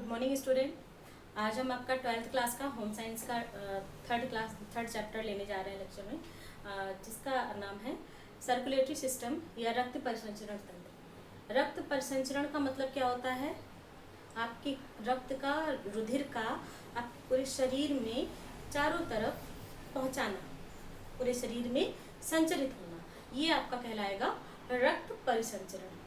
Good morning student. आज हम आपका 12th क्लास का होम साइंस का थर्ड चैप्टर लेने जा रहे हैं लेक्चर में, जिसका नाम है सर्कुलेटरी सिस्टम या रक्त परिसंचरण तंत्र। रक्त परिसंचरण का मतलब क्या होता है? आपके रक्त का, रुधिर का आप पूरे शरीर में चारों तरफ पहुंचाना, पूरे शरीर में संचरित होना, ये आपका कहलाएगा रक्त परिसंचरण।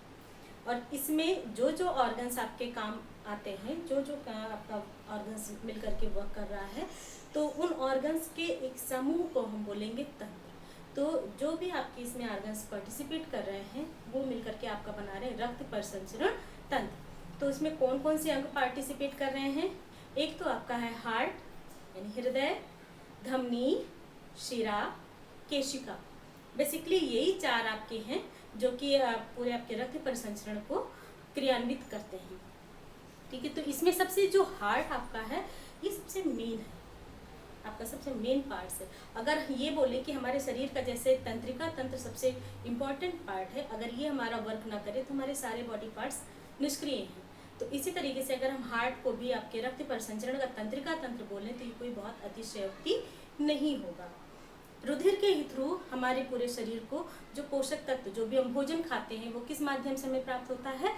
और इसमें जो जो ऑर्गन्स आपके काम आते हैं, जो जो आपका ऑर्गन्स मिलकर के वर्क कर रहा है, तो उन ऑर्गन्स के एक समूह को हम बोलेंगे तंत्र। तो जो भी आपके इसमें ऑर्गन्स पार्टिसिपेट कर रहे हैं वो मिलकर के आपका बना रहे हैं रक्त परिसंचरण तंत्र। तो इसमें कौन कौन से अंग पार्टिसिपेट कर रहे हैं? एक तो आपका है हार्ट यानी हृदय, धमनी, शिरा, केशिका। बेसिकली यही चार आपके हैं जो कि पूरे आपके रक्त परिसंचरण को क्रियान्वित करते हैं। ठीक है, तो इसमें सबसे जो हार्ट आपका है ये सबसे मेन है, आपका सबसे मेन पार्ट है। अगर ये बोले कि हमारे शरीर का जैसे तंत्रिका तंत्र सबसे इम्पॉर्टेंट पार्ट है, अगर ये हमारा वर्क ना करे तो हमारे सारे बॉडी पार्ट्स निष्क्रिय हैं। तो इसी तरीके से अगर हम हार्ट को भी आपके रक्त परिसंचरण का तंत्रिका तंत्र बोलें तो ये कोई बहुत अतिशयोक्ति नहीं होगा। रुधिर के ही थ्रू हमारे पूरे शरीर को जो पोषक तत्व, जो भी हम भोजन खाते हैं, वो किस माध्यम से हमें प्राप्त होता है?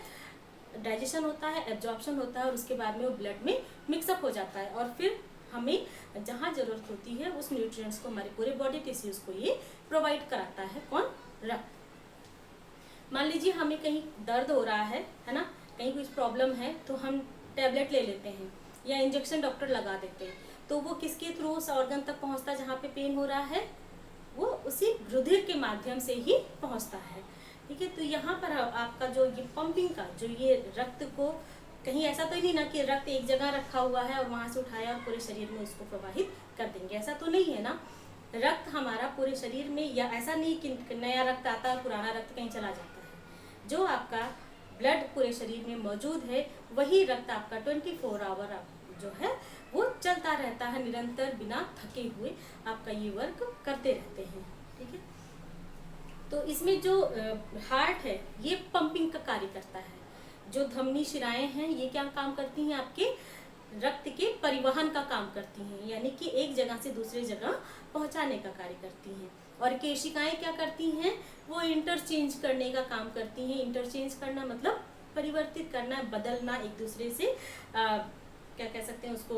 डाइजेशन होता है, एब्जॉर्प्शन होता है, और उसके बाद में वो ब्लड में मिक्सअप हो जाता है, और फिर हमें जहाँ जरूरत होती है उस न्यूट्रिएंट्स को हमारे पूरे बॉडी टिश्यूज को ये प्रोवाइड कराता है। कौन? रक्त। मान लीजिए हमें कहीं दर्द हो रहा है ना, कहीं कुछ प्रॉब्लम है, तो हम टैबलेट ले लेते हैं या इंजेक्शन डॉक्टर लगा देते हैं, तो वो किसके थ्रू उस ऑर्गन तक पहुंचता है जहाँ पे पेन हो रहा है? वो उसी रुधिर के माध्यम से ही पहुंचता है। ठीक है, तो यहाँ पर आपका जो ये पंपिंग का, जो ये रक्त को कहीं ऐसा तो नहीं ना कि रक्त एक जगह रखा हुआ है और वहाँ से उठाया और पूरे शरीर में उसको प्रवाहित कर देंगे, ऐसा तो नहीं है ना। रक्त हमारा पूरे शरीर में, या ऐसा नहीं कि नया रक्त आता है और पुराना रक्त कहीं चला जाता है। जो आपका ब्लड पूरे शरीर में मौजूद है वही रक्त आपका 24 आवर जो है वो चलता रहता है निरंतर, बिना थके हुए आपका ये वर्क करते रहते हैं। ठीक है, तो इसमें जो हार्ट है ये पंपिंग का कार्य करता है। जो धमनी शिराएं हैं ये क्या काम करती हैं? आपके रक्त के परिवहन का काम करती हैं, यानी कि एक जगह से दूसरी जगह पहुंचाने का कार्य करती हैं। और केशिकाएं क्या करती हैं? वो इंटरचेंज करने का काम करती हैं। इंटरचेंज करना मतलब परिवर्तित करना, बदलना, एक दूसरे से क्या कह सकते हैं उसको,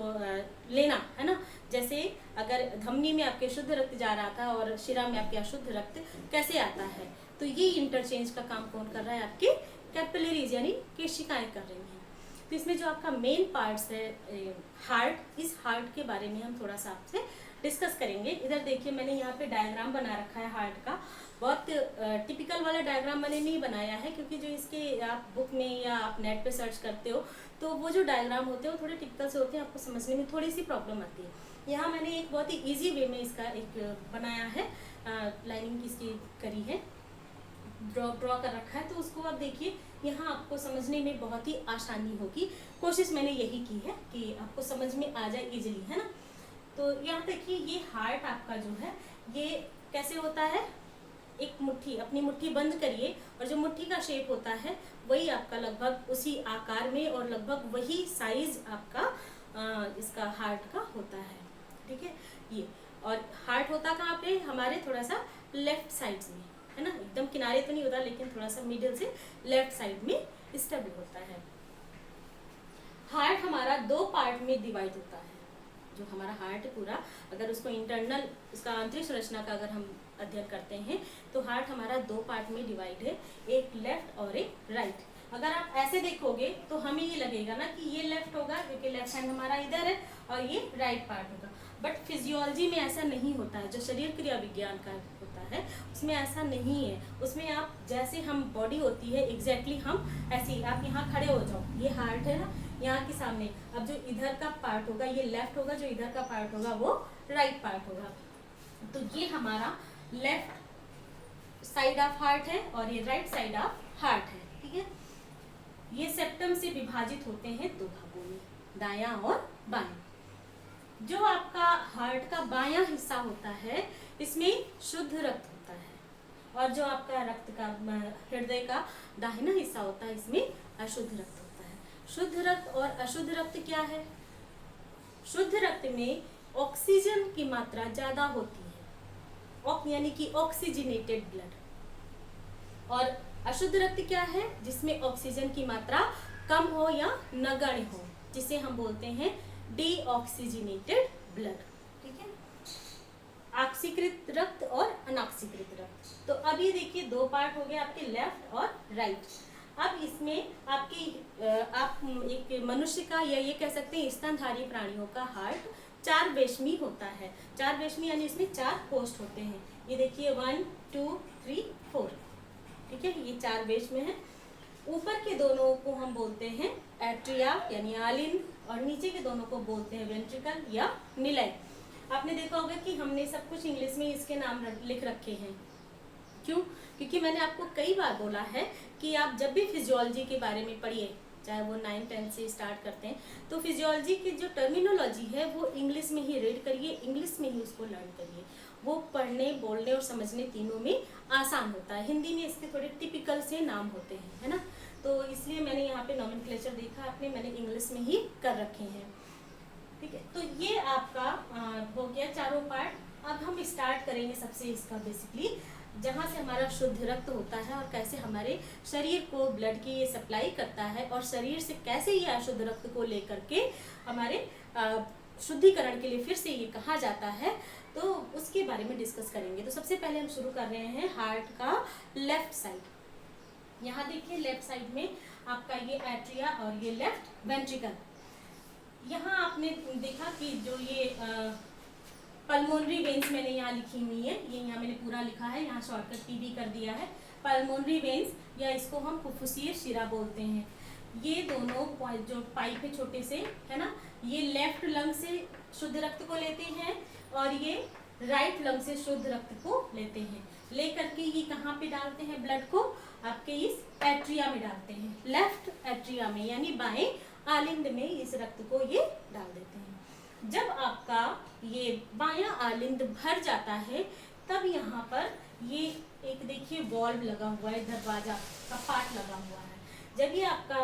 लेना, है ना। जैसे अगर धमनी में आपके शुद्ध रक्त जा रहा था और शिरा में आपके अशुद्ध रक्त कैसे आता है, तो ये इंटरचेंज का काम कौन कर रहा है? आपके कैपिलरीज यानी केशिकाएं कर रही हैं। तो इसमें जो आपका मेन पार्ट्स है हार्ट, इस हार्ट के बारे में हम थोड़ा सा आपसे डिस्कस करेंगे। इधर देखिए मैंने यहाँ पे डायग्राम बना रखा है हार्ट का। बहुत टिपिकल वाला डायग्राम मैंने नहीं बनाया है, क्योंकि जो इसके आप बुक में या आप नेट पे सर्च करते हो तो वो जो डायग्राम होते हैं वो थोड़े टिपिकल से होते हैं, आपको समझने में थोड़ी सी प्रॉब्लम आती है। यहाँ मैंने एक बहुत ही ईजी वे में इसका एक बनाया है, लाइनिंग इसकी करी है, ड्रॉ कर रखा है, तो उसको आप देखिए, यहाँ आपको समझने में बहुत ही आसानी होगी। कोशिश मैंने यही की है कि आपको समझ में आ जाए इजीली, है ना। तो यहाँ देखिए ये हार्ट आपका जो है ये कैसे होता है? एक मुट्ठी, अपनी मुट्ठी बंद करिए और जो मुट्ठी का शेप होता है वही आपका लगभग उसी आकार में और लगभग वही साइज आपका इसका हार्ट का होता है। ठीक है, ये और हार्ट होता कहाँ पे? हमारे थोड़ा सा लेफ्ट साइड में, है ना। एकदम किनारे तो नहीं होता, लेकिन थोड़ा सा मिडिल से लेफ्ट साइड में स्टेबल होता है। हार्ट हमारा दो पार्ट में डिवाइड होता है। जो हमारा हार्ट पूरा, अगर उसको इंटरनल, उसका आंतरिक संरचना का अगर हम अध्ययन करते हैं तो हार्ट हमारा दो पार्ट में डिवाइड है, एक लेफ्ट और एक राइट। अगर आप ऐसे देखोगे तो हमें ये लगेगा ना कि ये लेफ्ट होगा, क्योंकि लेफ्ट हैंड हमारा इधर है, और ये राइट पार्ट होगा। बट फिजियोलॉजी में ऐसा नहीं होता है। जो शरीर क्रिया विज्ञान का होता है उसमें ऐसा नहीं है। उसमें आप जैसे हम बॉडी होती है एग्जैक्टली हम ऐसे ही, आप यहाँ खड़े हो जाओ, ये हार्ट है ना यहाँ के सामने, अब जो इधर का पार्ट होगा ये लेफ्ट होगा, जो इधर का पार्ट होगा वो राइट पार्ट होगा। तो ये हमारा लेफ्ट साइड ऑफ हार्ट है और ये राइट साइड ऑफ हार्ट है। ठीक है, ये सेप्टम से विभाजित होते हैं दो भागों में, दायां और बायां। जो आपका हार्ट का बायां हिस्सा होता है इसमें शुद्ध रक्त होता है, और जो आपका रक्त का, हृदय का दाहिना हिस्सा होता है इसमें अशुद्ध रक्त होता है। शुद्ध रक्त और अशुद्ध रक्त क्या है? शुद्ध रक्त में ऑक्सीजन की मात्रा ज्यादा होती है, यानी कि ऑक्सीजनेटेड ब्लड। और अशुद्ध रक्त क्या है? जिसमें ऑक्सीजन की मात्रा कम हो या नगण्य हो, जिसे हम बोलते हैं डीऑक्सीजनेटेड ब्लड। ठीक है, ऑक्सीकृत रक्त और अनऑक्सीकृत रक्त। तो अब ये देखिए दो पार्ट हो गए आपके, लेफ्ट और राइट। अब इसमें आप एक मनुष्य का या ये कह सकते हैं स्तनधारी प्राणियों का हार्ट 4 वेशमी होता है। 4 वेशमी यानी इसमें 4 पोस्ट होते हैं। ये देखिए 1 2 3 4, ठीक है, ये 4 वेश में है। ऊपर के दोनों को हम बोलते हैं एट्रिया यानी आलिंद, और नीचे के दोनों को बोलते हैं वेंट्रिकल या निलय। आपने देखा होगा कि हमने सब कुछ इंग्लिश में इसके नाम लिख रखे हैं। क्यों? क्योंकि मैंने आपको कई बार बोला है कि आप जब भी फिजियोलॉजी के बारे में पढ़िए, चाहे वो 9 10 से स्टार्ट करते हैं, तो फिजियोलॉजी की जो टर्मिनोलॉजी है वो इंग्लिश में ही रीड करिए, इंग्लिश में ही उसको लर्न करिए। वो पढ़ने, बोलने और समझने तीनों में आसान होता है। हिंदी में इसके थोड़े टिपिकल से नाम होते हैं, है ना, तो इसलिए मैंने यहाँ पे नॉमेनक्लेचर देखा आपने, मैंने इंग्लिश में ही कर रखे हैं। ठीक है, तो ये आपका हो गया चारों पार्ट। अब हम स्टार्ट करेंगे सबसे इसका बेसिकली, जहाँ से हमारा शुद्ध रक्त होता है और कैसे हमारे शरीर को ब्लड की ये सप्लाई करता है, और शरीर से कैसे ये अशुद्ध रक्त को लेकर के हमारे शुद्धिकरण के लिए फिर से ये कहा जाता है, तो उसके बारे में डिस्कस करेंगे। तो सबसे पहले हम शुरू कर रहे हैं हार्ट का लेफ्ट साइड। यहाँ देखिए लेफ्ट साइड में आपका ये एट्रिया और ये लेफ्ट वेंट्रिकल। यहाँ आपने देखा कि जो ये पल्मोनरी वेन्स मैंने यहाँ लिखी हुई है, ये यहाँ मैंने पूरा लिखा है, यहाँ शॉर्टकट पी भी कर दिया है। पल्मोनरी वेन्स या इसको हम फुफ्फुसीय शिरा बोलते हैं। ये दोनों जो पाइप है छोटे से, है ना, ये लेफ्ट लंग से शुद्ध रक्त को लेते हैं और ये राइट लंग से शुद्ध रक्त को लेते हैं। लेकर के ये कहाँ पे डालते हैं ब्लड को? आपके इस एट्रिया में डालते हैं, लेफ्ट एट्रिया में, यानी बाएं आलिंद में इस रक्त को ये डाल देते हैं। जब आपका ये बायां आलिंद भर जाता है, तब यहाँ पर ये एक देखिए वॉल्व लगा हुआ है, दरवाजा का पार्ट लगा हुआ है। जब ये आपका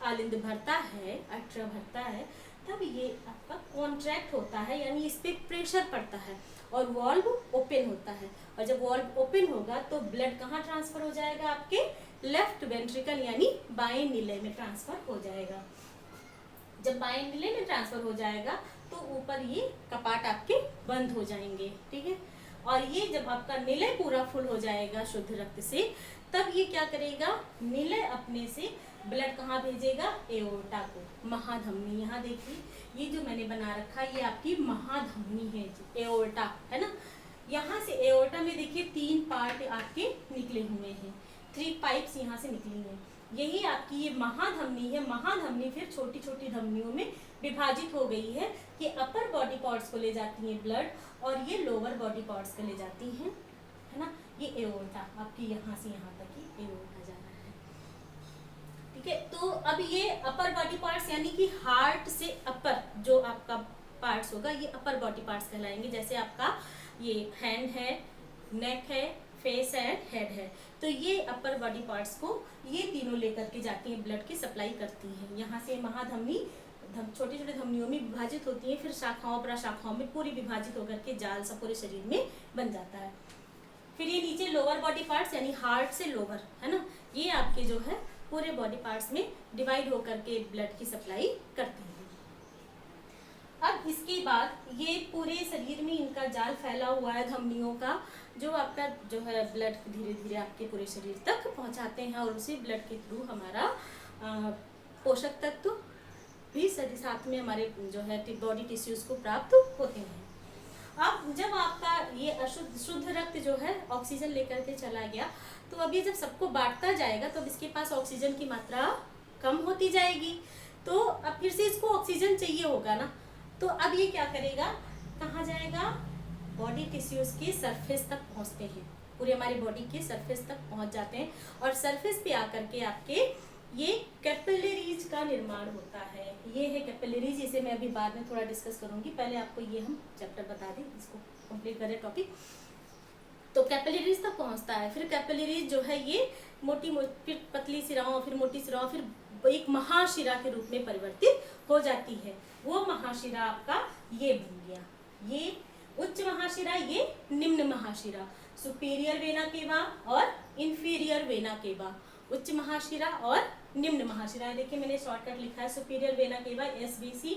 आलिंद भरता है, एट्रिया भरता है, तब ये आपका कॉन्ट्रैक्ट होता है, यानी इस पे प्रेशर पड़ता है और वॉल्व ओपन होता है। और जब वॉल्व ओपन होगा तो ब्लड कहाँ ट्रांसफर हो जाएगा? आपके लेफ्ट वेंट्रिकल यानी बाएं निलय में ट्रांसफर हो जाएगा। जब बाएं निलय में ट्रांसफर हो जाएगा तो ऊपर ये कपाट आपके बंद हो जाएंगे, ठीक है। और ये जब आपका निलय पूरा फुल हो जाएगा शुद्ध रक्त से, तब ये क्या करेगा? निलय अपने से ब्लड कहाँ भेजेगा? एओर्टा को, महाधमनी। यहाँ देखिए ये जो मैंने बना रखा है ये आपकी महाधमनी है, एओर्टा, है ना। यहाँ से एओर्टा में देखिए 3 पार्ट आपके निकले हुए हैं, 3 पाइप्स यहाँ से निकली हैं। यही आपकी ये महाधमनी है। महाधमनी फिर छोटी छोटी धमनियों में विभाजित हो गई है कि अपर बॉडी पार्ट्स को ले जाती है ब्लड, और ये लोअर बॉडी पार्ट्स को ले जाती हैं, है ना। ये एओर्टा आपकी यहाँ से यहाँ तक ही एओर्टा जा रहा है, ठीक है। तो अब ये अपर बॉडी पार्ट्स यानी कि हार्ट से अपर जो आपका पार्ट्स होगा ये अपर बॉडी पार्ट्स कहलाएंगे। जैसे आपका ये हैंड है, नेक है, फेस है, हेड है, तो ये अपर बॉडी पार्ट्स को ये तीनों लेकर के जाती हैं, ब्लड की सप्लाई करती हैं। यहाँ से महाधमनी छोटे छोटे धमनियों में विभाजित होती है, फिर शाखाओं प्रशाखाओं में पूरी विभाजित होकर के जाल सा पूरे शरीर में बन जाता है। फिर ये नीचे लोअर बॉडी पार्ट्स यानी हार्ट से लोअर, है ना, ये आपके जो है पूरे बॉडी पार्ट्स में डिवाइड होकर के ब्लड की सप्लाई करते हैं। अब इसके बाद ये पूरे शरीर में इनका जाल फैला हुआ है धमनियों का, जो आपका जो है ब्लड धीरे धीरे आपके पूरे शरीर तक पहुंचाते हैं, और उसी ब्लड के थ्रू हमारा पोषक तत्व भी साथ में हमारे जो है बॉडी टिश्यूज को प्राप्त होते हैं। अब जब आपका ये शुद्ध रक्त जो है ऑक्सीजन लेकर के चला गया, तो अब ये जब सबको बांटता जाएगा तो अब इसके पास ऑक्सीजन की मात्रा कम होती जाएगी, तो अब फिर से इसको ऑक्सीजन चाहिए होगा ना। तो अब ये क्या करेगा? कहाँ जाएगा? बॉडी टिश्यूज के सरफेस तक पहुँचते हैं, पूरे हमारी बॉडी के सरफेस तक पहुँच जाते हैं, और सरफेस पे आकर के आपके ये कैपिलरीज का निर्माण होता है। ये है कैपिलरीज, इसे मैं अभी बाद में थोड़ा डिस्कस करूंगी, पहले आपको ये हम चैप्टर बता दें, इसको कंप्लीट करें टॉपिक। तो कैपिलरीज तक पहुंचता है। फिर कैपिलरीज जो है ये मोटी फिर पतली शिराओं, फिर मोटी शिराओं, फिर एक महाशिरा के रूप में परिवर्तित हो जाती है। वो महाशिरा आपका ये बन गया, ये उच्च महाशिरा, ये निम्न महाशिरा, सुपीरियर वेना केवा और इंफीरियर वेना केवा। उच्च महाशिरा और निम्न महाशिरा, देखिए मैंने शॉर्टकट लिखा है, सुपीरियर वेना केवा SVC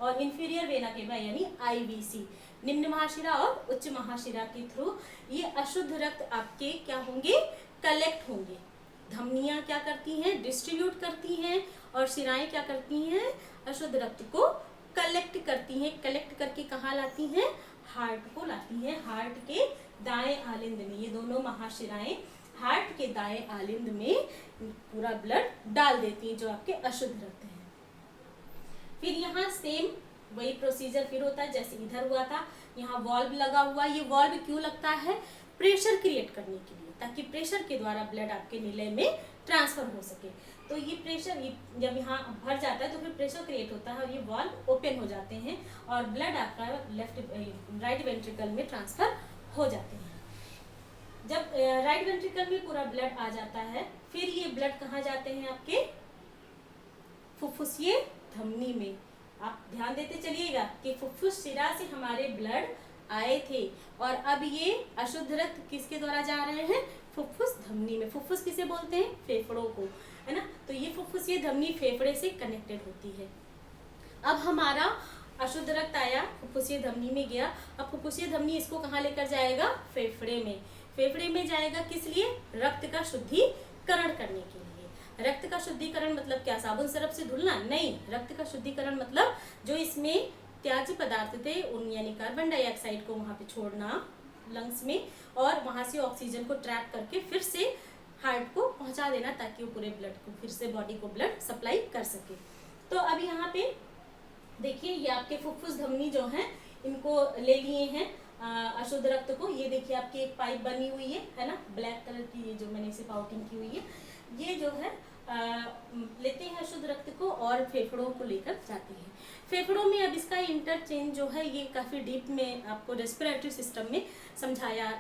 और इंफीरियर वेना केवा यानी IVC। निम्न महाशिरा और उच्च महाशिरा के थ्रू ये अशुद्ध रक्त आपके क्या होंगे, कलेक्ट होंगे। धमनियां क्या करती हैं, डिस्ट्रीब्यूट करती हैं, और शिराएं क्या करती हैं, अशुद्ध रक्त को कलेक्ट करती हैं। कलेक्ट करके कहाँ लाती हैं, हार्ट को लाती हैं। हार्ट के दाएं आलिंद में ये दोनों महाशिराएं हार्ट के दाएं आलिंद में पूरा ब्लड डाल देती हैं जो आपके अशुद्ध रक्त है। फिर यहाँ सेम वही प्रोसीजर फिर होता है जैसे इधर हुआ था। यहाँ वॉल्व लगा हुआ, ये वॉल्व क्यों लगता है, प्रेशर क्रिएट करने के लिए, ताकि प्रेशर के द्वारा ब्लड आपके निलय में ट्रांसफर हो सके। तो ये प्रेशर जब यहाँ भर जाता है तो फिर प्रेशर क्रिएट होता है और ये वॉल्व ओपन हो जाते हैं और ब्लड आपका राइट वेंट्रिकल में ट्रांसफर हो जाते हैं। जब राइट वेंट्रिकल में पूरा ब्लड आ जाता है, फिर ये ब्लड कहाँ जाते हैं, आपके फुफ्फुसीय धमनी में। आप ध्यान देते चलिएगा कि फुफ्फुस शिरा से हमारे ब्लड आए थे और अब ये अशुद्ध रक्त किसके द्वारा जा रहे हैं, फुफ्फुस धमनी में। फुफ्फुस किसे बोलते हैं, फेफड़ों को, है ना। तो ये फुफ्फुसीय धमनी फेफड़े से कनेक्टेड होती है। अब हमारा अशुद्ध रक्त आया, फुफ्फुसीय धमनी में गया, अब फुफ्फुसीय धमनी इसको कहाँ लेकर जाएगा, फेफड़े में। फेफड़े में जाएगा किस लिए, रक्त का शुद्धिकरण करने के लिए। रक्त का शुद्धिकरण मतलब क्या, साबुन सरफ से धुलना, नहीं। रक्त का शुद्धिकरण मतलब जो इसमें त्याज्य पदार्थ थे उन यानी कार्बन डाइऑक्साइड को वहाँ पे छोड़ना लंग्स में, और वहाँ से ऑक्सीजन को ट्रैप करके फिर से हार्ट को पहुँचा देना, ताकि वो पूरे ब्लड को फिर से बॉडी को ब्लड सप्लाई कर सके। तो अब यहाँ पे देखिए ये आपके फुफ्फुस धमनी जो है इनको ले लिए हैं अशुद्ध रक्त को। ये देखिए आपकी एक पाइप बनी हुई है ना, ब्लैक कलर की, ये जो मैंने इसे पाउटिंग की हुई है, ये जो है लेते हैं अशुद्ध रक्त को और फेफड़ों को लेकर जाते हैं। फेफड़ों में अब इसका इंटरचेंज जो है ये काफ़ी डीप में आपको रेस्पिरेटरी सिस्टम में समझाया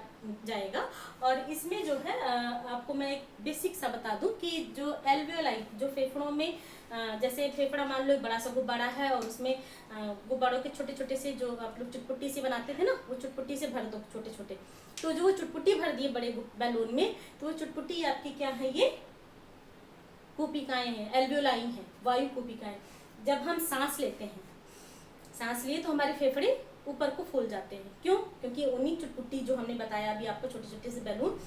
जाएगा। और इसमें जो है आपको मैं एक बेसिक सा बता दूं कि जो एल्वियोलाई, जो फेफड़ों में जैसे फेफड़ा मान लो एक बड़ा सा गुब्बारा है और उसमें गुब्बारों के छोटे छोटे से जो आप लोग चुटपुट्टी से बनाते थे ना, वो चुटपुट्टी से भर दो छोटे छोटे। तो जो वो चुटपुट्टी भर दिए बड़े बैलून में, तो वो चुटपुट्टी आपकी क्या है, ये कूपिकाएं हैं, एल्वियोलाई हैं, वायु कूपिकाएं। जब हम सांस लेते हैं, सांस लिए तो हमारे फेफड़े ऊपर को फूल जाते हैं। क्यों, क्योंकि उन्हीं चुटपुट्टी जो हमने बताया अभी आपको, छोटे छोटे से बैलून,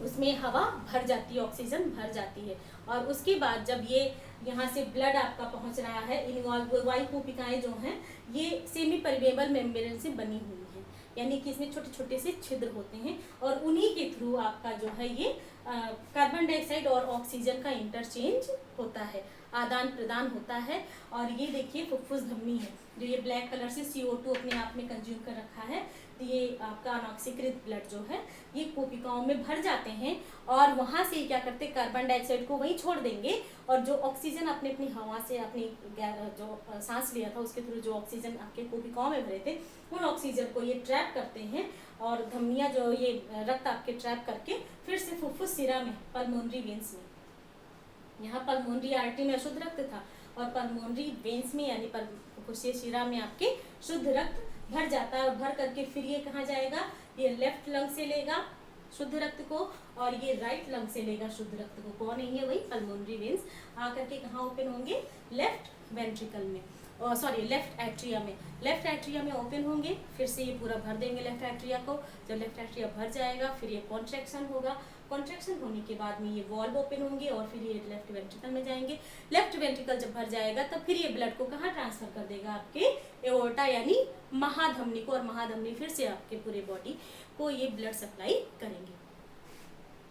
उसमें हवा भर जाती है, ऑक्सीजन भर जाती है। और उसके बाद जब ये यहाँ से ब्लड आपका पहुँच रहा है, इन वायु कूपिकाएं जो हैं ये सेमी परमेबल मेम्ब्रेन से बनी हुई हैं, यानी कि इसमें छोटे छोटे से छिद्र होते हैं और उन्हीं के थ्रू आपका जो है ये कार्बन डाइऑक्साइड और ऑक्सीजन का इंटरचेंज होता है, आदान प्रदान होता है। और ये देखिए फुफ्फुस धमनी है, जो ये ब्लैक कलर से CO2 अपने आप में कंज्यूम कर रखा है। तो ये आपका अनऑक्सीकृत ब्लड जो है ये कोशिकाओं में भर जाते हैं और वहाँ से क्या करते हैं, कार्बन डाइऑक्साइड को वहीं छोड़ देंगे और जो ऑक्सीजन अपने अपनी हवा से अपनी जो सांस लिया था उसके थ्रू जो ऑक्सीजन आपके कोशिकाओं में भरे थे, उन ऑक्सीजन को ये ट्रैप करते हैं और धमनियाँ जो ये रक्त आपके ट्रैप करके फिर से फुफ्फुस शिरा में, पल्मोनरी वेन्स में, यहाँ पल्मोनरी आर्टरी में अशुद्ध रक्त था और पल्मोनरी वेन्स में यानी फुफ्फुसीय शिरा में आपके शुद्ध रक्त भर जाता है। और भर करके फिर ये कहाँ जाएगा, ये लेफ्ट लंग से लेगा शुद्ध रक्त को और ये राइट लंग से लेगा शुद्ध रक्त को। कौन है ये, वही पल्मोनरी वेन्स आकर के कहाँ ओपन होंगे, लेफ्ट वेंट्रिकल में, सॉरी लेफ्ट एट्रिया में। लेफ्ट एट्रिया में ओपन होंगे, फिर से ये पूरा भर देंगे लेफ्ट एट्रिया को। जब लेफ्ट एट्रिया भर जाएगा फिर ये कॉन्ट्रैक्शन होगा, कॉन्ट्रैक्शन होने के बाद में ये वॉल्व ओपन होंगे और फिर ये लेफ्ट वेंट्रिकल में जाएंगे। लेफ्ट वेंट्रिकल जब भर जाएगा तब फिर ये ब्लड को कहाँ ट्रांसफर कर देगा, आपके एओर्टा यानी महाधमनी को, और महाधमनी फिर से आपके पूरे बॉडी को ये ब्लड सप्लाई करेंगे।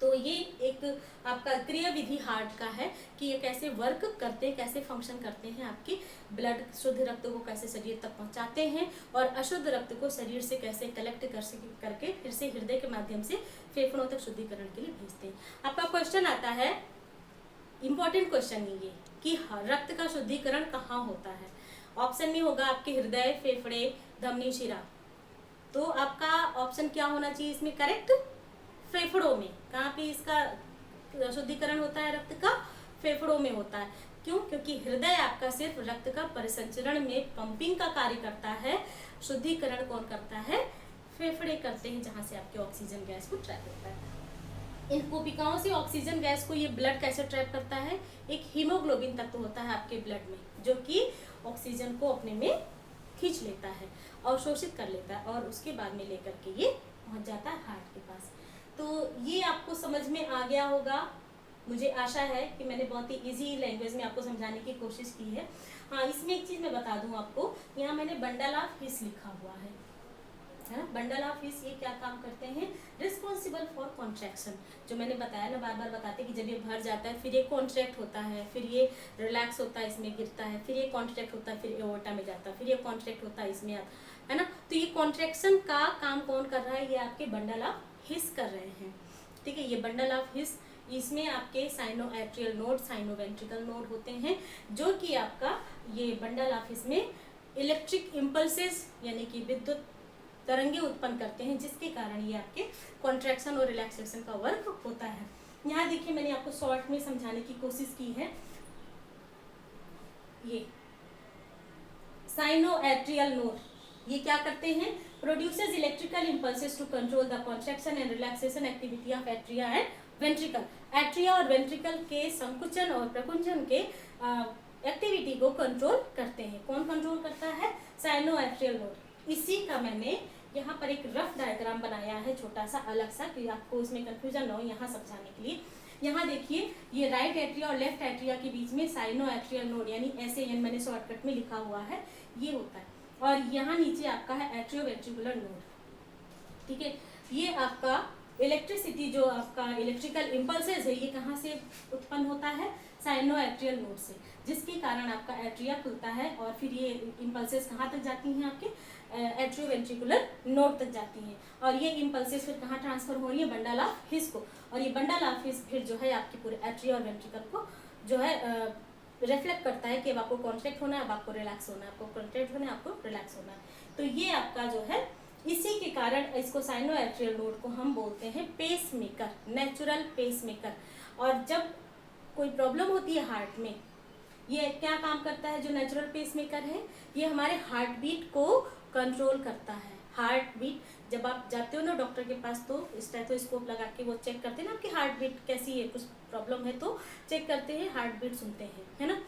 तो ये एक आपका क्रिया विधि हार्ट का है कि ये कैसे वर्क करते हैं, कैसे फंक्शन करते हैं, आपकी ब्लड शुद्ध रक्त को कैसे शरीर तक पहुंचाते हैं और अशुद्ध रक्त को शरीर से कैसे कलेक्ट करके फिर से हृदय के माध्यम से फेफड़ों तक शुद्धिकरण के लिए भेजते हैं। आपका क्वेश्चन आता है, इंपॉर्टेंट क्वेश्चन ये कि रक्त का शुद्धिकरण कहाँ होता है। ऑप्शन में होगा आपके हृदय, फेफड़े, धमनी, शिरा। तो आपका ऑप्शन क्या होना चाहिए इसमें करेक्ट? फेफड़ों में। कहाँ पे इसका शुद्धिकरण होता है रक्त का? फेफड़ों में होता है। क्यों? क्योंकि हृदय आपका सिर्फ रक्त का परिसंचरण में पंपिंग का कार्य करता है, शुद्धिकरण कौन करता है? फेफड़े करते हैं, जहां से आपके ऑक्सीजन गैस को ट्रैप होता है। इन कोशिकाओं से ऑक्सीजन गैस को ये ब्लड कैसे ट्रैप करता है? एक हीमोग्लोबिन तत्व होता है आपके ब्लड में, जो कि ऑक्सीजन को अपने में खींच लेता है, अवशोषित कर लेता है, और उसके बाद में लेकर के ये पहुंच जाता है हार्ट के पास। तो ये आपको समझ में आ गया होगा, मुझे आशा है कि मैंने बहुत ही इजी लैंग्वेज में आपको समझाने की कोशिश की है। हाँ, इसमें एक चीज़ मैं बता दूं आपको, यहाँ मैंने बंडल ऑफ हिस लिखा हुआ है ना। बंडल ऑफ हिस ये क्या काम करते हैं? Responsible for contraction. जो मैंने बताया ना, बार बार बताते कि जब ये भर जाता है फिर ये कॉन्ट्रैक्ट होता है, फिर ये रिलैक्स होता है, इसमें गिरता है, फिर ये कॉन्ट्रैक्ट होता है, फिर एओर्टा में जाता है, फिर ये कॉन्ट्रैक्ट होता है, इसमें है ना। तो ये कॉन्ट्रैक्शन का काम कौन कर रहा है? ये आपके बंडल ऑफ हिस कर रहे हैं, ठीक है। ये बंडल ऑफ हिस, इसमें आपके sino atrial node, sino ventricle node होते हैं, जो कि आपका ये बंडल ऑफ हिस में इलेक्ट्रिक इम्पल्सेस यानी कि विद्युत तरंगे उत्पन्न करते हैं, जिसके कारण ये आपके कॉन्ट्रैक्शन और रिलैक्सेशन का वर्क होता है। यहाँ देखिए मैंने आपको शॉर्ट में समझाने की कोशिश की है। ये साइनो एट्रियल नोड ये क्या करते हैं? Produces electrical impulses to control the contraction and relaxation activity of atria and ventricle. Atria और वेंट्रिकल के संकुचन और प्रकुंचन के एक्टिविटी को कंट्रोल करते हैं। कौन कंट्रोल करता है? Cyano atrial node. इसी का मैंने यहाँ पर एक रफ डायग्राम बनाया है, छोटा सा अलग सा, कि आपको उसमें कंफ्यूजन ना हो यहाँ समझाने के लिए। यहाँ देखिए, ये राइट एट्रिया और लेफ्ट एट्रिया के बीच में साइनो एट्रियल नोड यानी SAN मैंने शॉर्टकट में लिखा हुआ है, ये होता है। और यहाँ नीचे आपका है एट्रियोवेंट्रिकुलर नोड, ठीक है। ये आपका इलेक्ट्रिसिटी, जो आपका इलेक्ट्रिकल इम्पल्सेस है, ये कहाँ से उत्पन्न होता है? साइनो एट्रियल नोड से, जिसके कारण आपका एट्रिया खुलता है और फिर ये इम्पल्सेस कहाँ तक जाती हैं? आपके एट्रियोवेंट्रिकुलर नोड तक जाती हैं, और ये इम्पल्सेस फिर कहाँ ट्रांसफर हो रही है? बंडल ऑफ हिस को। और ये बंडल ऑफ हिस फिर जो है आपके पूरे एट्रिया और वेंट्रिकल को जो है रिफ्लेक्ट करता है कि अब आपको कॉन्ट्रैक्ट होना है, अब आपको रिलैक्स होना है, आपको कॉन्ट्रैक्ट होना है, आपको रिलैक्स होना है। तो ये आपका जो है, इसी के कारण इसको साइनो एट्रियल नोड को हम बोलते हैं pacemaker, natural pacemaker. और जब कोई प्रॉब्लम होती है हार्ट में, ये क्या काम करता है? जो नेचुरल पेस मेकर है, ये हमारे हार्ट बीट को कंट्रोल करता है। हार्ट बीट, जब आप जाते हो ना डॉक्टर के पास, तो स्टेथोस्कोप लगा के वो चेक करते हैं ना आपकी हार्ट बीट कैसी है, कुछ प्रॉब्लम है तो चेक करते हैं, हार्ट बीट सुनते हैं, है ना।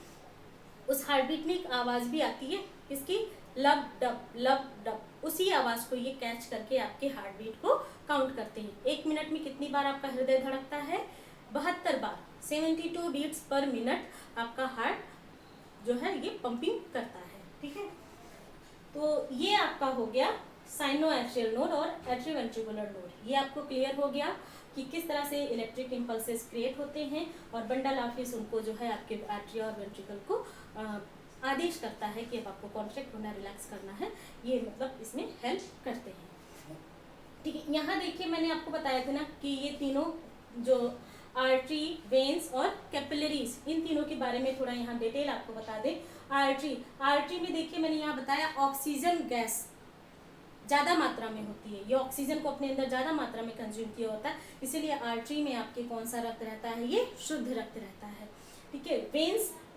उस हार्ट बीट में एक आवाज़ भी आती है, इसकी लब डब, उसी आवाज़ को ये कैच करके आपके हार्ट बीट को काउंट करते हैं। 1 मिनट में कितनी बार आपका हृदय धड़कता है? 72 बार, 72 बीट्स पर मिनट आपका हार्ट जो है ये पंपिंग करता है, ठीक है। तो ये आपका हो गया साइनो एट्रियल नोड और एट्रियोवेंट्रिकुलर नोड। ये आपको क्लियर हो गया कि किस तरह से इलेक्ट्रिक इम्पल्सेस क्रिएट होते हैं, और बंडल ऑफ हिस उनको जो है आपके एट्रिया और वेंट्रिकल को आदेश करता है कि अब आपको कॉन्ट्रैक्ट होना, रिलैक्स करना है, ये मतलब इसमें हेल्प करते हैं, ठीक है। यहाँ देखिए मैंने आपको बताया था ना कि ये तीनों जो आर्टरी, वेन्स और कैपिलरीज, इन तीनों के बारे में थोड़ा यहाँ डिटेल आपको बता दें। आर्टरी में देखिए मैंने यहाँ बताया ऑक्सीजन गैस ज़्यादा मात्रा में होती है, ये ऑक्सीजन को अपने अंदर ज़्यादा मात्रा में कंज्यूम किया होता है, इसीलिए आर्टरी में आपके कौन सा रक्त रहता है? ये शुद्ध रक्त रहता है, ठीक है।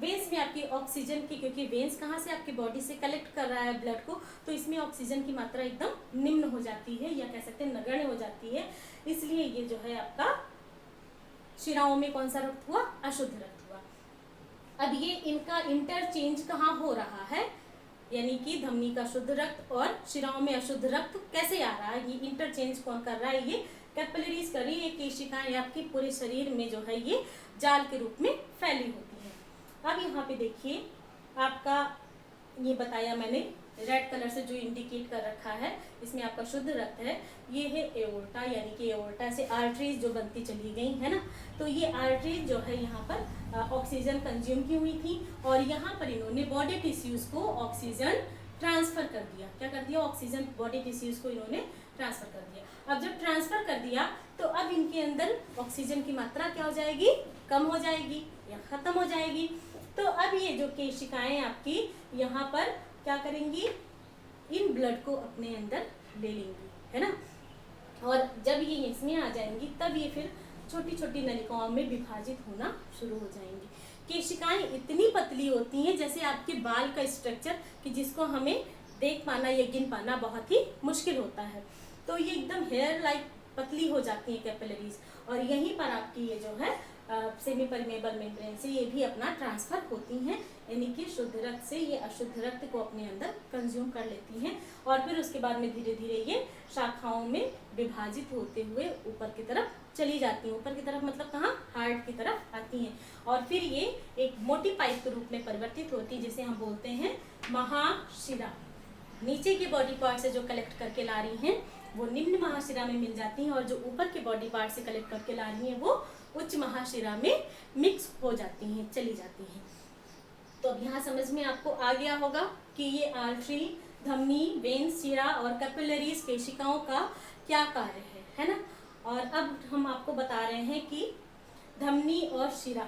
वेन्स में आपकी ऑक्सीजन की, क्योंकि वेन्स कहाँ से आपकी बॉडी से कलेक्ट कर रहा है ब्लड को, तो इसमें ऑक्सीजन की मात्रा एकदम निम्न हो जाती है, या कह सकते हैं नगण्य हो जाती है, इसलिए ये जो है आपका शिराओं में कौन सा रक्त हुआ? अशुद्ध रक्त हुआ। अब ये इनका इंटरचेंज कहाँ हो रहा है? यानी कि धमनी का शुद्ध रक्त और शिराओं में अशुद्ध रक्त कैसे आ रहा है? ये इंटरचेंज कौन कर रहा है? ये कैपिलरीज कर रही है। ये केशिकाएं आपके पूरे शरीर में जो है ये जाल के रूप में फैली होती है। अब यहाँ पे देखिए आपका ये बताया मैंने, रेड कलर से जो इंडिकेट कर रखा है, इसमें आपका शुद्ध रक्त है, ये है एओर्टा, यानी कि एओर्टा से आर्टरीज जो बनती चली गई है ना। तो ये आर्टरीज जो है यहाँ पर ऑक्सीजन कंज्यूम की हुई थी, और यहाँ पर इन्होंने बॉडी टिश्यूज को ऑक्सीजन ट्रांसफर कर दिया। क्या कर दिया? ऑक्सीजन बॉडी टिश्यूज को इन्होंने ट्रांसफर कर दिया। अब जब ट्रांसफर कर दिया तो अब इनके अंदर ऑक्सीजन की मात्रा क्या हो जाएगी? कम हो जाएगी या खत्म हो जाएगी। तो अब ये जो केशिकाएं आपकी यहाँ पर क्या करेंगी? इन ब्लड को अपने अंदर ले लेंगी, है ना। और जब ये इसमें आ जाएंगी तब ये फिर छोटी छोटी नलिकाओं में विभाजित होना शुरू हो जाएंगी। केशिकाएं इतनी पतली होती हैं जैसे आपके बाल का स्ट्रक्चर, कि जिसको हमें देख पाना या गिन पाना बहुत ही मुश्किल होता है। तो ये एकदम हेयर लाइक पतली हो जाती है कैपिलरीज, और यहीं पर आपकी ये जो है सेमी परमेबल मेम्ब्रेन से ये भी अपना ट्रांसफर होती हैं, यानी कि शुद्ध रक्त से ये अशुद्ध रक्त को अपने अंदर कंज्यूम कर लेती हैं, और फिर उसके बाद में धीरे धीरे ये शाखाओं में विभाजित होते हुए ऊपर की तरफ चली जाती हैं। ऊपर की तरफ मतलब कहाँ, हार्ट की तरफ आती हैं, और फिर ये एक मोटी पाइप के रूप में परिवर्तित होती है, जिसे हम बोलते हैं महाशिरा। नीचे के बॉडी पार्ट से जो कलेक्ट करके ला रही हैं वो निम्न महाशिरा में मिल जाती हैं, और जो ऊपर के बॉडी पार्ट से कलेक्ट करके ला रही हैं वो उच्च महाशिरा में मिक्स हो जाती हैं, चली जाती हैं। तो अब यहाँ समझ में आपको आ गया होगा कि ये आर्टरी, धमनी, वेन्स, शिरा और कैपिलरीज केशिकाओं का क्या कार्य है ना। और अब हम आपको बता रहे हैं कि धमनी और शिरा,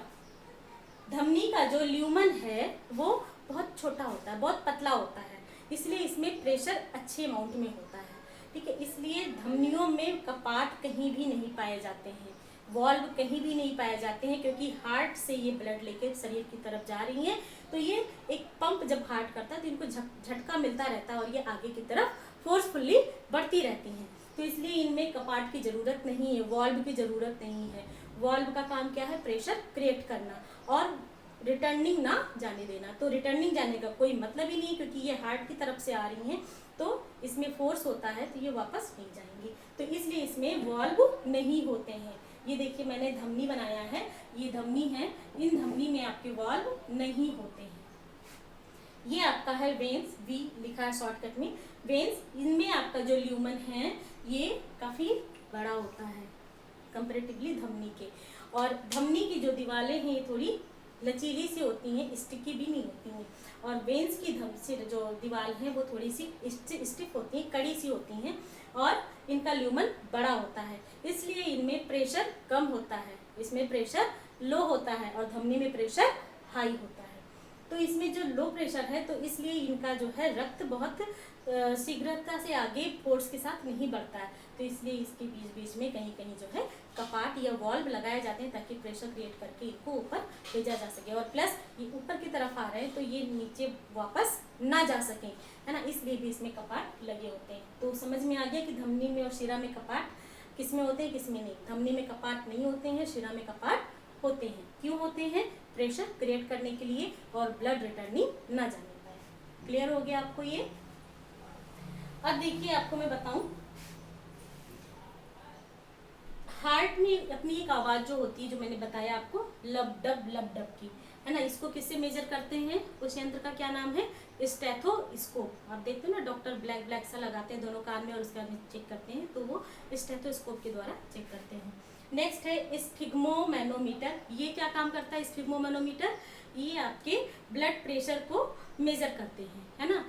धमनी का जो ल्यूमन है वो बहुत छोटा होता है, बहुत पतला होता है, इसलिए इसमें प्रेशर अच्छे अमाउंट में होता है, ठीक है। इसलिए धमनियों में कपाट कहीं भी नहीं पाए जाते हैं, वॉल्व कहीं भी नहीं पाए जाते हैं, क्योंकि हार्ट से ये ब्लड लेकर शरीर की तरफ जा रही हैं। तो ये एक पंप जब हार्ट करता है तो इनको झटका मिलता रहता है, और ये आगे की तरफ फोर्सफुली बढ़ती रहती हैं। तो इसलिए इनमें कपाट की ज़रूरत नहीं है, वॉल्व की ज़रूरत नहीं है। वॉल्व का काम क्या है, प्रेशर क्रिएट करना और रिटर्निंग ना जाने देना। तो रिटर्निंग जाने का कोई मतलब ही नहीं, क्योंकि ये हार्ट की तरफ से आ रही हैं तो इसमें फोर्स होता है, तो ये वापस नहीं जाएंगी, तो इसलिए इसमें वॉल्व नहीं होते हैं। ये देखिए मैंने धमनी बनाया है, ये धमनी है, इन धमनी में आपके वॉल्व नहीं होते हैं। ये आपका है वेन्स, वी लिखा है शॉर्टकट में, वेन्स। इनमें आपका जो ल्यूमन है ये काफ़ी बड़ा होता है कंपैरेटिवली धमनी के, और धमनी की जो दीवारें हैं ये थोड़ी लचीली सी होती हैं, स्टिकी भी नहीं होती हैं, और वेन्स की से जो दीवार है वो थोड़ी सी स्टिफ होती हैं, कड़ी सी होती हैं, और इनका ल्यूमन बड़ा होता है, इसलिए इनमें प्रेशर कम होता है, इसमें प्रेशर लो होता है, और धमनी में प्रेशर हाई होता है। तो इसमें जो लो प्रेशर है तो इसलिए इनका जो है रक्त बहुत शीघ्रता से आगे फोर्स के साथ नहीं बढ़ता है, तो इसलिए इसके बीच बीच में कहीं कहीं जो है कपाट या वॉल्व लगाए जाते हैं, ताकि प्रेशर क्रिएट करके इनको ऊपर भेजा जा सके, और प्लस ये ऊपर की तरफ आ रहे हैं तो ये नीचे वापस ना जा सकें, है ना, इसलिए भी इसमें कपाट लगे होते हैं। तो समझ में आ गया कि धमनी में और शिरा में कपाट किस में होते हैं, किस में नहीं। धमनी में कपाट नहीं होते हैं, शिरा में कपाट होते हैं। क्यों होते हैं, प्रेशर क्रिएट करने के लिए और ब्लड रिटर्निंग ना जाने पाए। क्लियर हो गया आपको ये। अब देखिए आपको मैं बताऊं, हार्ट में अपनी एक आवाज जो होती है, जो मैंने बताया आपको लब डब की, है ना, इसको किससे मेजर करते हैं, उस यंत्र का क्या नाम है, स्टेथोस्कोप। आप देखते हो ना डॉक्टर ब्लैक ब्लैक सा लगाते हैं दोनों कान में और उसके बाद चेक करते हैं, तो वो स्टेथोस्कोप के द्वारा चेक करते हैं। नेक्स्ट है स्फिग्मोमैनोमीटर। ये क्या काम करता है स्फिग्मोमैनोमीटर, ये आपके ब्लड प्रेशर को मेजर करते हैं, है ना।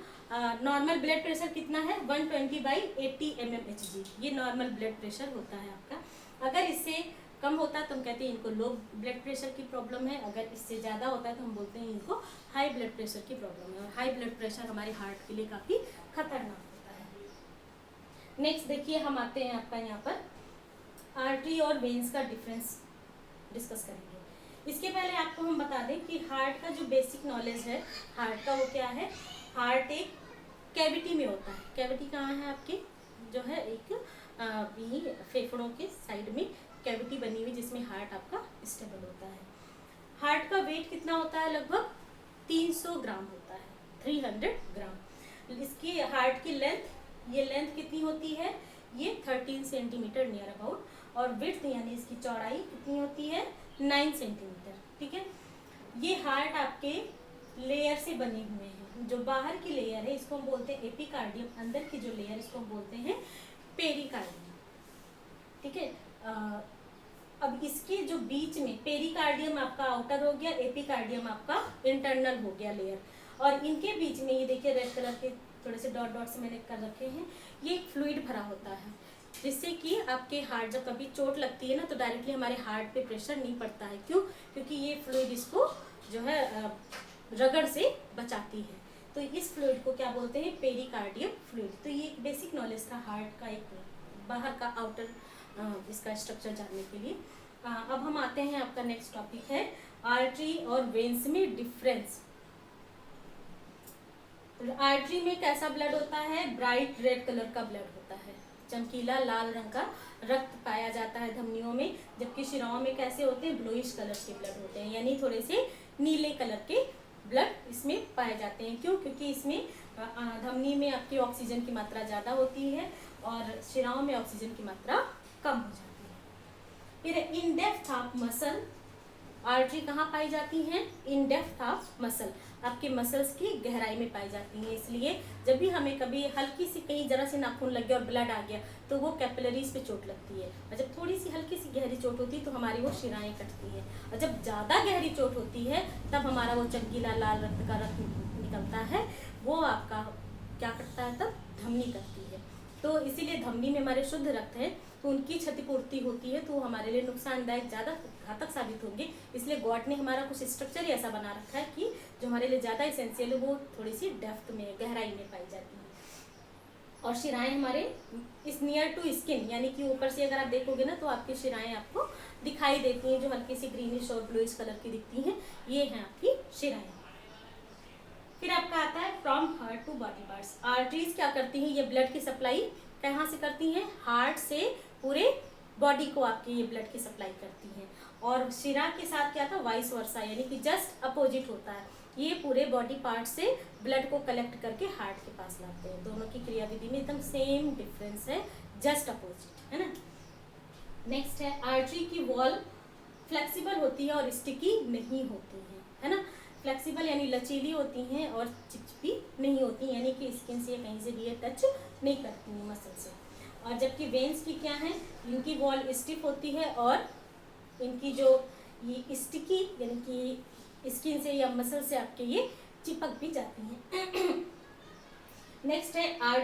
नॉर्मल ब्लड प्रेशर कितना है 120/80 mmHg, ये नॉर्मल ब्लड प्रेशर होता है आपका। अगर इससे कम होता है तो हम कहते हैं इनको लो ब्लड प्रेशर की प्रॉब्लम है, अगर इससे ज़्यादा होता है तो हम बोलते हैं इनको हाई ब्लड प्रेशर की प्रॉब्लम है, और हाई ब्लड प्रेशर हमारे हार्ट के लिए काफ़ी खतरनाक होता है। नेक्स्ट देखिए हम आते हैं आपका यहाँ पर आर्टरी और वेन्स का डिफरेंस डिस्कस करेंगे। इसके पहले आपको हम बता दें कि हार्ट का जो बेसिक नॉलेज है हार्ट का वो क्या है, हार्ट एक कैविटी में होता है। कैविटी कहाँ है आपके, जो है एक फेफड़ों के साइड में कैविटी बनी हुई जिसमें हार्ट आपका स्टेबल होता है। हार्ट का वेट कितना होता है, लगभग 300 ग्राम होता है, 300 ग्राम। इसकी हार्ट की लेंथ, ये लेंथ कितनी होती है, ये 13 सेंटीमीटर नियर अबाउट, और विड्थ यानी इसकी चौड़ाई कितनी होती है 9 सेंटीमीटर, ठीक है। ये हार्ट आपके लेयर से बने हुए हैं, जो बाहर की लेयर है इसको हम बोलते हैं एपिकार्डियम, अंदर की जो लेयर इसको हम बोलते हैं पेरिकार्डियम, ठीक है। अब इसके जो बीच में पेरिकार्डियम आपका आउटर हो गया, एपिकार्डियम आपका इंटरनल हो गया लेयर, और इनके बीच में ये देखिए रेड कलर के थोड़े से डॉट डॉट से मैंने कर रखे हैं, ये एक फ्लूइड भरा होता है, जिससे कि आपके हार्ट जब कभी चोट लगती है ना तो डायरेक्टली हमारे हार्ट पे प्रेशर नहीं पड़ता है। क्यों, क्योंकि ये फ्लूइड इसको जो है रगड़ से बचाती है। तो इस फ्लूइड को क्या बोलते हैं, पेरिकार्डियम फ्लूइड। तो ये एक बेसिक नॉलेज था हार्ट का, एक बाहर का आउटर इसका स्ट्रक्चर जानने के लिए। अब हम आते हैं, आपका नेक्स्ट टॉपिक है आर्टरी और वेन्स में डिफरेंस। आर्टरी में कैसा ब्लड होता है, ब्राइट रेड कलर का ब्लड होता है, चमकीला लाल रंग का रक्त पाया जाता है धमनियों में, जबकि शिराओं में कैसे होते हैं, ब्लूइश कलर के ब्लड होते हैं, यानी थोड़े से नीले कलर के ब्लड इसमें पाए जाते हैं। क्यों, क्योंकि इसमें धमनी में आपकी ऑक्सीजन की मात्रा ज़्यादा होती है और शिराओं में ऑक्सीजन की मात्रा कम हो जाती है। फिर in depth of muscle, artery कहाँ पाई जाती हैं, इन डेप्थ ऑफ मसल, आपके मसल्स की गहराई में पाई जाती हैं। इसलिए जब भी हमें कभी हल्की सी कहीं जरा सी नाखून लग गया और ब्लड आ गया तो वो कैपिलरीज पे चोट लगती है, और जब थोड़ी सी हल्की सी गहरी चोट होती है तो हमारी वो शिराएं कटती हैं, और जब ज़्यादा गहरी चोट होती है तब हमारा वो चमकीला लाल रक्त का रक्त निकलता है, वो आपका क्या करता है, तब धमनी करती है। तो इसीलिए धमनी में हमारे शुद्ध रक्त है तो उनकी क्षतिपूर्ति होती है, तो हमारे लिए नुकसानदायक, ज़्यादा घातक साबित होंगे। इसलिए गॉड ने हमारा कुछ स्ट्रक्चर ही ऐसा बना रखा है कि जो हमारे लिए ज़्यादा इसेंशियल है वो थोड़ी सी डेप्थ में, गहराई में पाई जाती है। और शिराएं हमारे इस नियर टू स्किन, यानी कि ऊपर से अगर आप देखोगे ना तो आपकी शिराएं आपको दिखाई देती हैं, जो हल्की सी ग्रीनिश और ब्लूइश कलर की दिखती हैं, ये हैं आपकी शिराएं। फिर आपका आता है from heart to body parts. Arteries क्या करती हैं, ये ब्लड की सप्लाई कहाँ से करती हैं, हार्ट से पूरे बॉडी को आपकी ये ब्लड की सप्लाई करती हैं। और शिरा के साथ क्या था, वाइस वर्सा, यानी कि जस्ट अपोजिट होता है, ये पूरे बॉडी पार्ट से ब्लड को कलेक्ट करके हार्ट के पास लाते हैं। दोनों की क्रियाविधि में एकदम सेम डिफरेंस है, जस्ट अपोजिट, है ना। नेक्स्ट है आर्टरी की वॉल फ्लेक्सिबल होती है और स्टिकी नहीं होती है ना। फ्लेक्सिबल यानी लचीली होती हैं और चिपचिपी नहीं होती, यानी कि स्किन से कहीं से भी ये टच नहीं करती हैं मसल से। और जबकि वेन्स की क्या है, इनकी वॉल स्टिफ होती है और इनकी जो ये स्टिकी यानी कि स्किन से या मसल से आपके ये चिपक भी जाती हैं। नेक्स्ट है आर्टरी